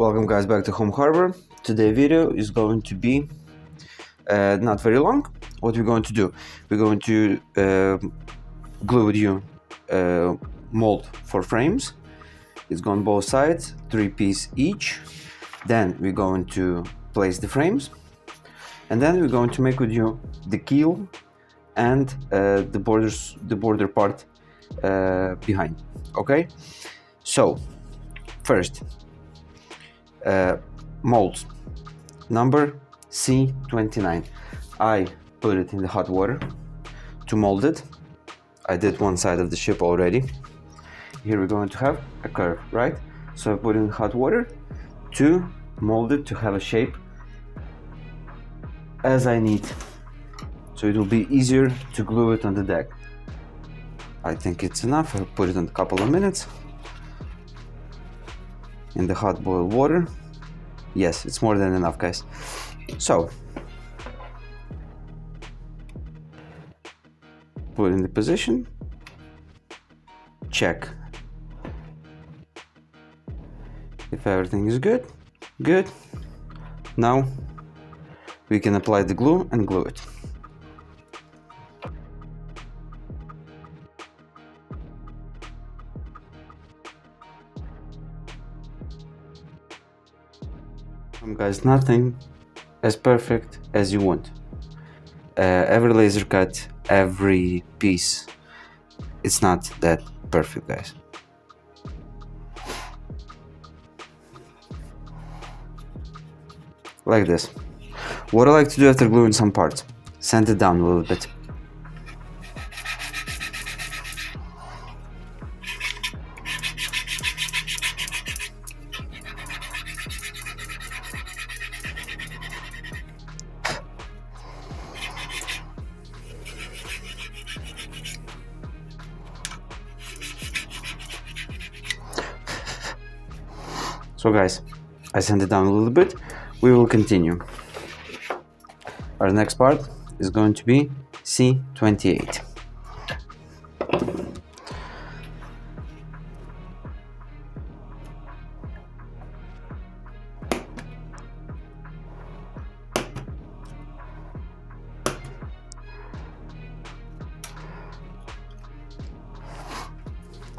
Welcome guys back to Home Harbor. Today's video is going to be not very long. What we're going to do, we're going to glue with you mold for frames. It's going both sides, 3 pieces each. Then we're going to place the frames, and then we're going to make with you the keel and the border part behind. Okay, so first, molds number C29. I put it in the hot water to mold it. I did one side of the ship already. Here we're going to have a curve, right? So I put it in hot water to mold it to have a shape as I need, so it will be easier to glue it on the deck. I think it's enough. I'll put it in a couple of minutes in the hot boiled water. Yes, it's more than enough, guys. So put in the position, check if everything is good. Now we can apply the glue and glue it. Guys, nothing as perfect as you want. Every laser cut, every piece, it's not that perfect, guys. Like this. What I like to do after gluing some parts, sand it down a little bit. So guys, I sand it down a little bit. We will continue. Our next part is going to be C28.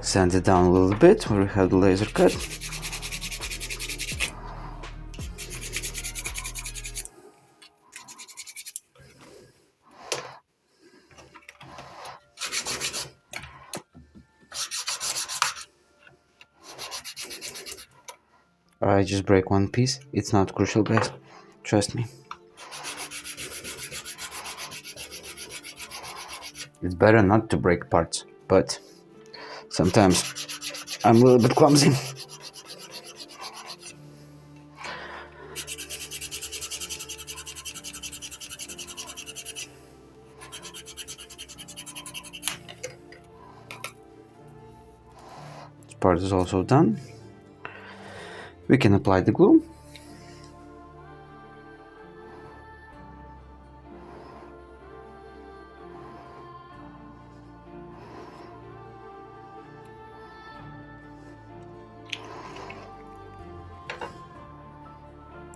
Sand it down a little bit where we have the laser cut. I just break one piece. It's not crucial, guys. Trust me. It's better not to break parts, but sometimes I'm a little bit clumsy. This part is also done. We can apply the glue.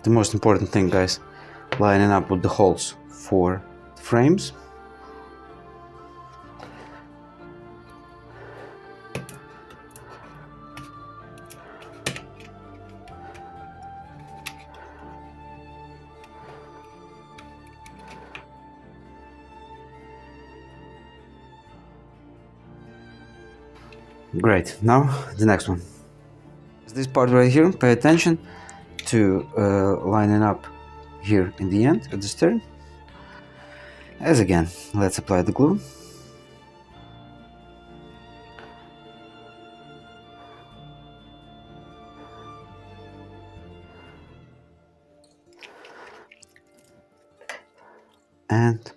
The most important thing, guys, lining up with the holes for the frames. Great, now the next one. This part right here, pay attention to lining up here in the end at the stern. As again, let's apply the glue. And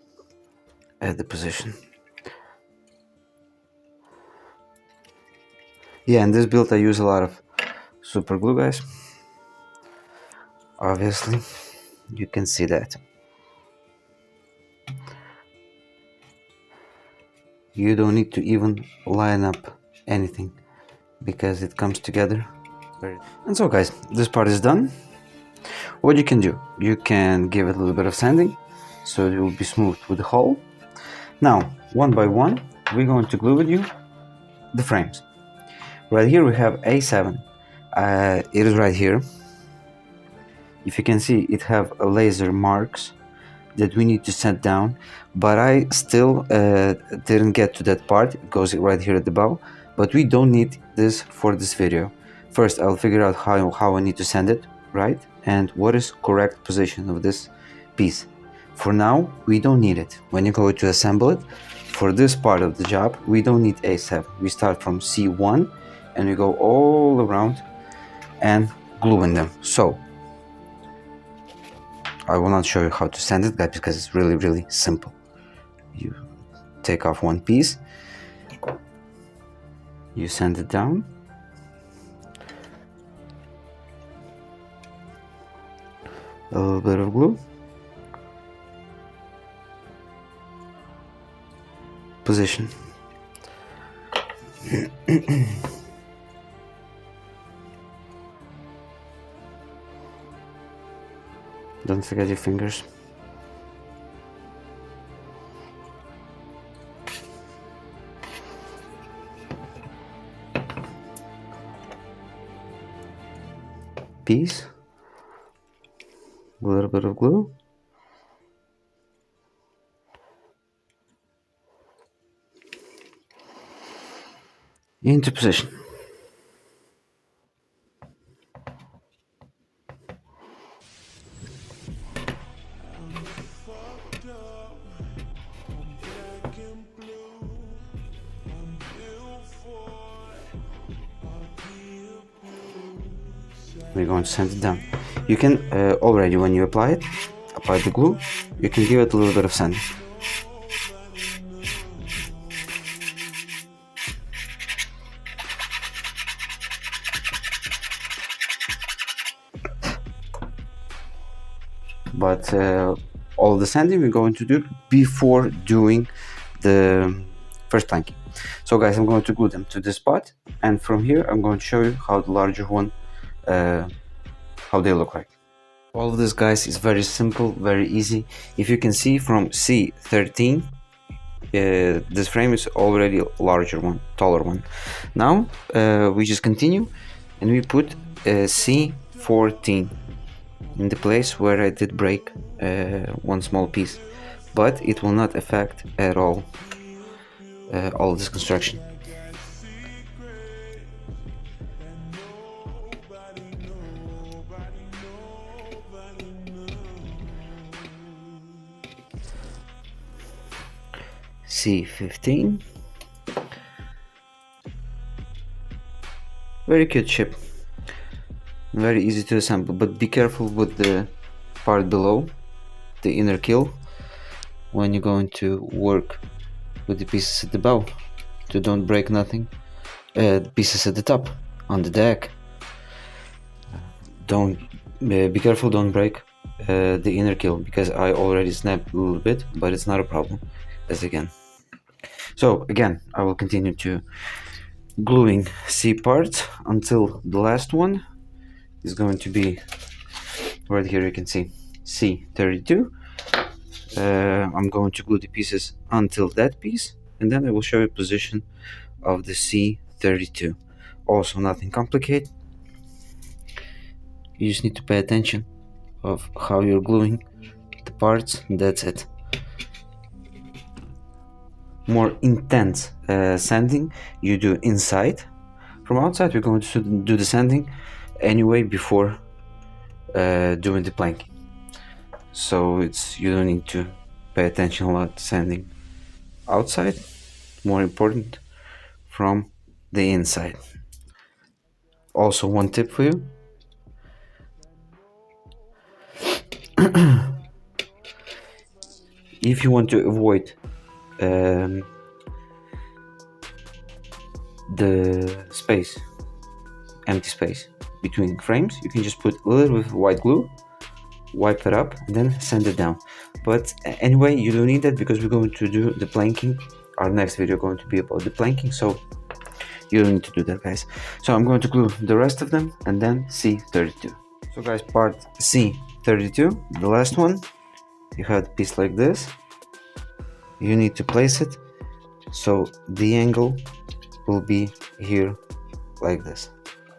at the position. Yeah, in this build I use a lot of super glue, guys. Obviously, you can see that. You don't need to even line up anything because it comes together And so guys, this part is done. What you can do, you can give it a little bit of sanding so it will be smooth with the hole. Now, one by one, we're going to glue with you the frames. Right here we have A7. It is right here. If you can see, it have a laser marks that we need to set down, but I still didn't get to that part. It goes right here at the bow, but we don't need this for this video. First, I'll figure out how I need to sand it, right? And what is correct position of this piece. For now, we don't need it. When you go to assemble it, for this part of the job, we don't need A7. We start from C1 and we go all around and gluing them. So I will not show you how to sand it, guys, because it's really simple. You take off one piece, you sand it down, a little bit of glue, position. Don't forget your fingers. Piece, a little bit of glue, into position. We're going to sand it down. You can already, when you apply the glue, you can give it a little bit of sand. But all the sanding we're going to do before doing the first planking. So guys, I'm going to glue them to this spot, and from here I'm going to show you how the larger one, how they look like. All of this, guys, is very simple, very easy. If you can see from C13, this frame is already a larger one, taller one. Now we just continue and we put C14 in the place where I did break one small piece, but it will not affect at all this construction. C15. Very cute ship, very easy to assemble, but be careful with the part below, the inner keel, when you're going to work with the pieces at the bow, to don't break nothing. The pieces at the top, on the deck, don't be careful, don't break the inner keel, because I already snapped a little bit, but it's not a problem, as again. So again, I will continue to gluing C parts until the last one is going to be right here. You can see C32. I'm going to glue the pieces until that piece, and then I will show you position of the C32. Also nothing complicated. You just need to pay attention of how you're gluing the parts, and that's it. More intense sanding you do inside. From outside we're going to do the sanding anyway before doing the planking, so you don't need to pay attention a lot sanding outside. More important from the inside. Also, one tip for you: if you want to avoid the empty space between frames, you can just put a little bit of white glue, wipe it up, and then sand it down. But anyway, you don't need that because we're going to do the planking. Our next video is going to be about the planking, so You don't need to do that, guys. So I'm going to glue the rest of them and then C32. So guys, part C32, the last one, you have a piece like this. You need to place it so the angle will be here like this.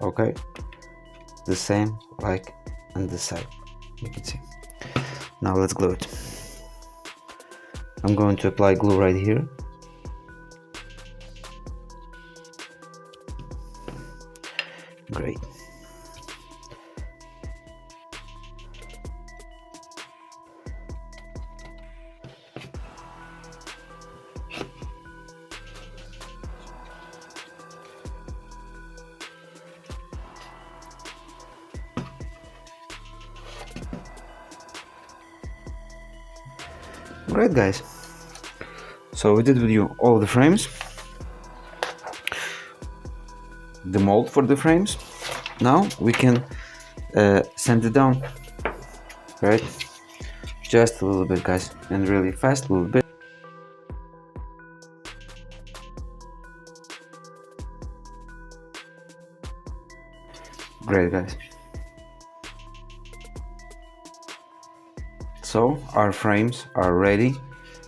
Okay, the same like on this side, you can see. Now let's glue it. I'm going to apply glue right here. Great. Great, guys. So we did with you all the frames, the mold for the frames. Now we can sand it down, right? Just a little bit, guys, and really fast, a little bit. Great, guys. So our frames are ready.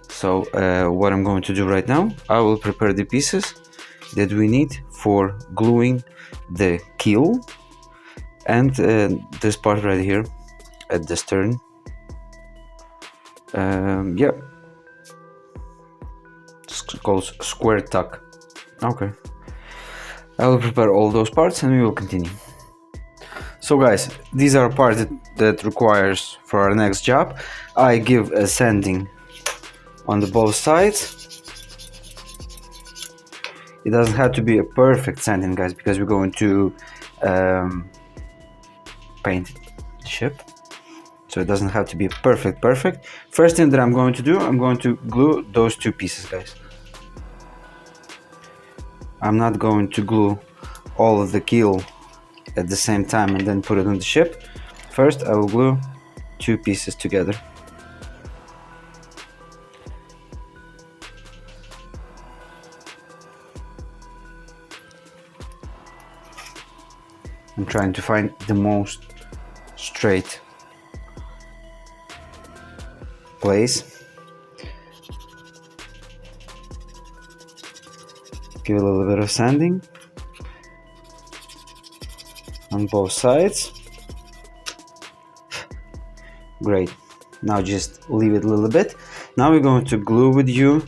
So what I'm going to do right now, I will prepare the pieces that we need for gluing the keel and this part right here at the stern. Yeah, it's called square tuck. Okay, I will prepare all those parts and we will continue. So guys, these are parts that requires for our next job. I give a sanding on the both sides. It doesn't have to be a perfect sanding, guys, because we're going to paint the ship. So it doesn't have to be perfect. First thing that I'm going to do, I'm going to glue those two pieces, guys. I'm not going to glue all of the keel at the same time and then put it on the ship. First, I will glue two pieces together. I'm trying to find the most straight place. Give it a little bit of sanding on both sides. Great. Now just leave it a little bit. Now we're going to glue with you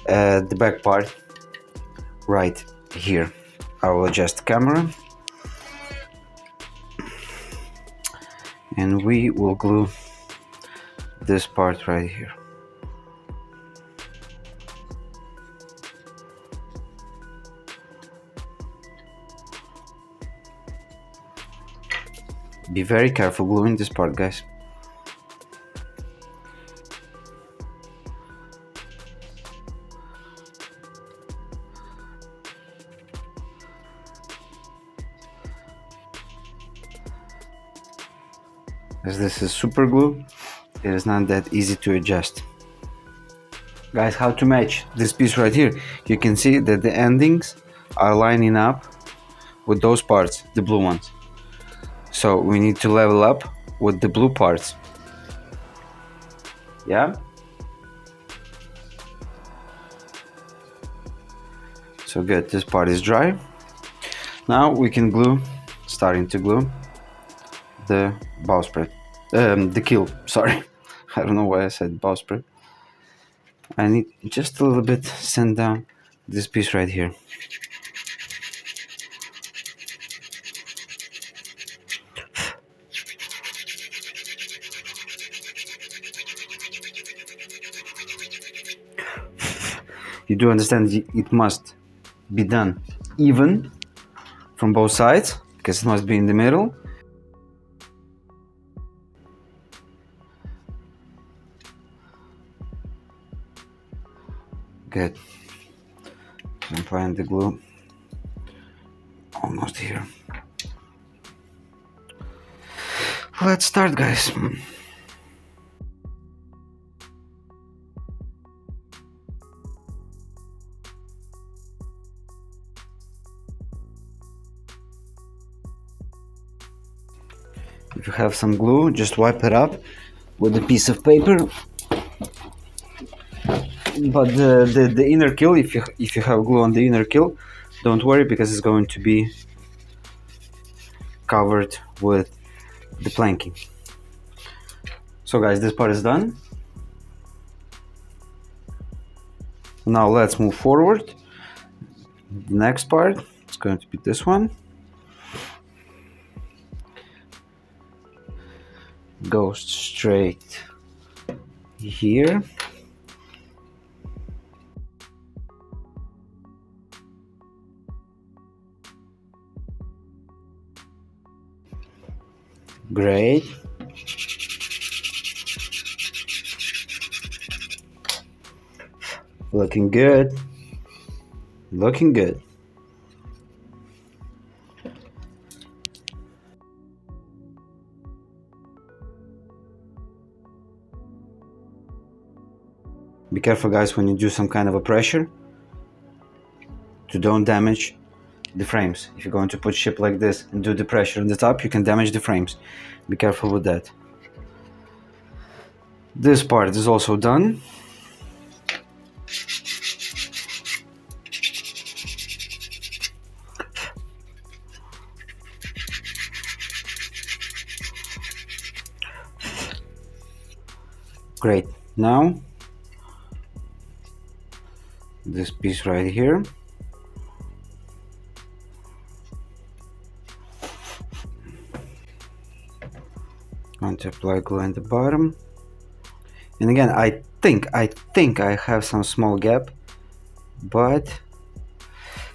the back part right here. I will adjust the camera and we will glue this part right here. Be very careful gluing this part, guys. As this is super glue, it is not that easy to adjust. Guys, how to match this piece right here? You can see that the endings are lining up with those parts, the blue ones. So we need to level up with the blue parts. Yeah? So good, this part is dry. Now we can glue, starting to glue the bowsprit. The keel, sorry. I don't know why I said bowsprit. I need just a little bit sand down this piece right here. You do understand it must be done even from both sides, because it must be in the middle. Good. I'm applying the glue almost here. Let's start, guys. If you have some glue, just wipe it up with a piece of paper. But the inner keel, if you have glue on the inner keel, don't worry, because it's going to be covered with the planking. So guys, this part is done. Now let's move forward. The next part is going to be this one. Goes straight here. Great. Looking good. Looking good. Be careful guys when you do some kind of a pressure to don't damage the frames. If you're going to put ship like this and do the pressure on the top, you can damage the frames. Be careful with that. This part is also done. Great. Now this piece right here. Going to apply glue in the bottom. And again, I think I have some small gap, but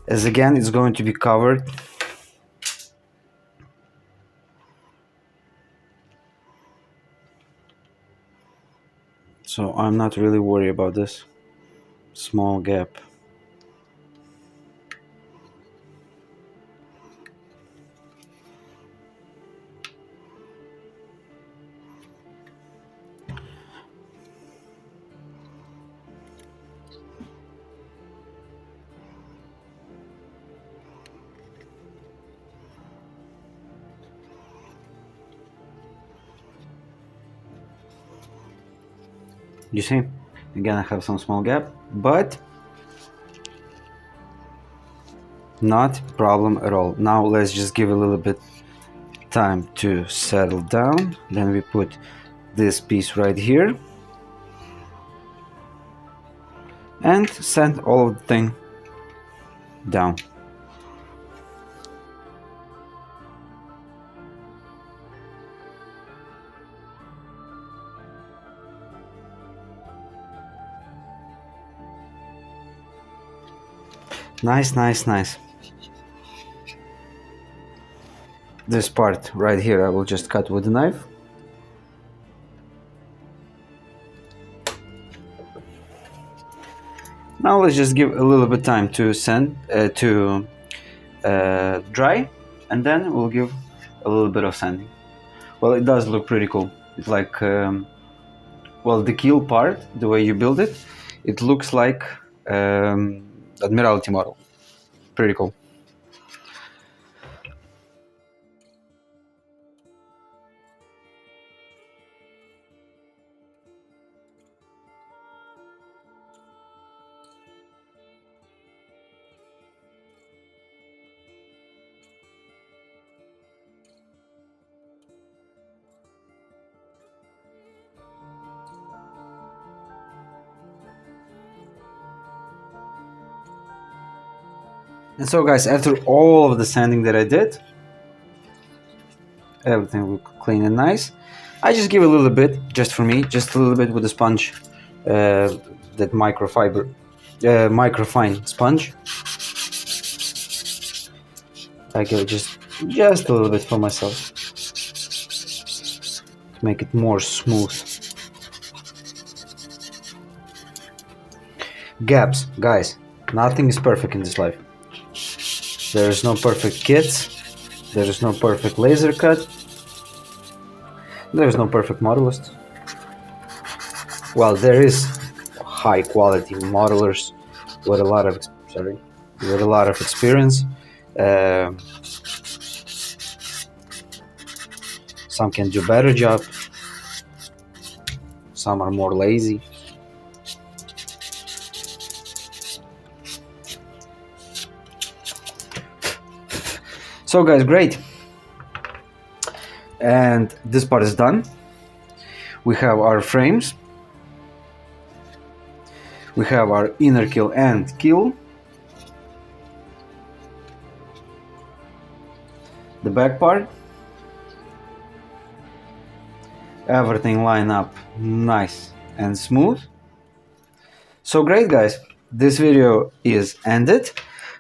as again it's going to be covered. So I'm not really worried about this small gap. You see, again I have some small gap, but not problem at all. Now let's just give a little bit time to settle down. Then we put this piece right here and sand all of the thing down. Nice, nice, nice. This part right here I will just cut with a knife. Now let's just give a little bit time to sand dry, and then we'll give a little bit of sanding. Well, it does look pretty cool. It's like well, the keel part, the way you build it, it looks like Admiralty model. Pretty cool. And so guys, after all of the sanding that I did, everything look clean and nice. I just give a little bit, just for me, just a little bit with a sponge, that microfine sponge. I give just a little bit for myself to make it more smooth. Gaps, guys, nothing is perfect in this life. There is no perfect kits, there is no perfect laser cut, there is no perfect modelist. Well, there is high quality modelers with a lot of experience. Some can do better job. Some are more lazy. So guys, great. And this part is done. We have our frames. We have our inner keel and keel. The back part. Everything line up nice and smooth. So great guys, this video is ended,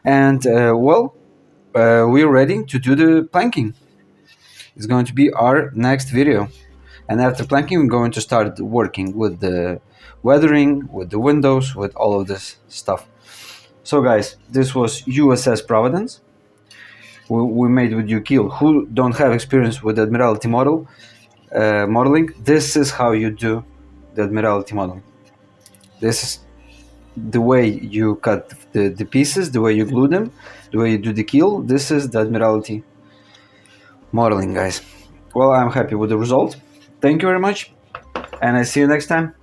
and we're ready to do the planking. It's going to be our next video, and after planking we're going to start working with the weathering, with the windows, with all of this stuff. So guys, this was USS Providence. We made with you Keel, who don't have experience with Admiralty modeling. This is how you do the Admiralty modeling. This is the way you cut the pieces, the way you glue them, the way you do the keel. This is the Admiralty modeling, guys. Well, I'm happy with the result. Thank you very much, and I see you next time.